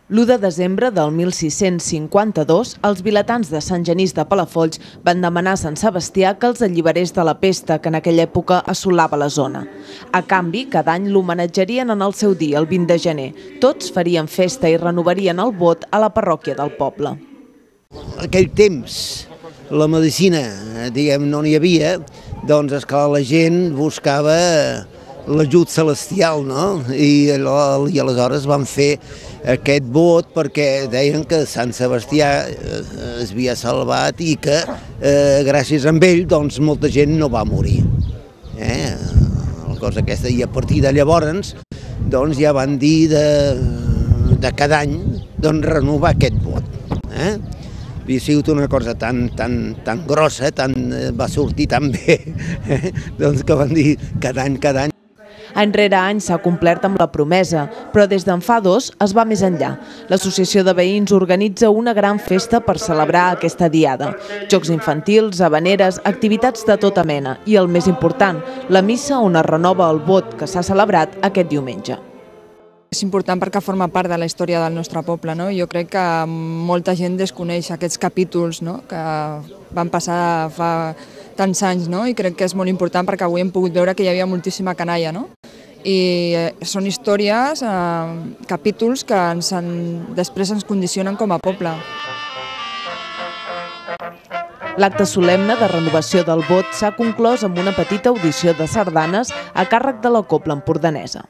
L'1 de desembre del 1652, els vilatans de Sant Genís de Palafolls van demanar a Sant Sebastià que els alliberés de la pesta que en aquella època assolava la zona. A canvi, cada any l'homenatjarien en el seu dia, el 20 de gener. Tots farien festa i renovarien el vot a la parròquia del poble. Aquell temps, la medicina, diguem, no n'hi havia, doncs esclar, la gent buscava l'ajut celestial, no? I aleshores van fer aquest vot perquè deien que Sant Sebastià es havia salvat i que gràcies a ell doncs molta gent no va morir. La cosa aquesta, i a partir de llavors doncs ja van dir de cada any doncs renovar aquest vot. Havia sigut una cosa tan grossa, va sortir tan bé, doncs que van dir cada any. Any rere any s'ha complert amb la promesa, però des d'en fa 2 es va més enllà. L'Associació de Veïns organitza una gran festa per celebrar aquesta diada. Jocs infantils, havaneres, activitats de tota mena i, el més important, la missa on es renova el vot que s'ha celebrat aquest diumenge. És important perquè forma part de la història del nostre poble. Jo crec que molta gent desconeix aquests capítols que van passar fa tants anys, i crec que és molt important perquè avui hem pogut veure que hi havia moltíssima canalla. I són històries, capítols que després ens condicionen com a poble. L'acte solemne de renovació del vot s'ha conclòs amb una petita audició de sardanes a càrrec de la Cobla Empordanesa.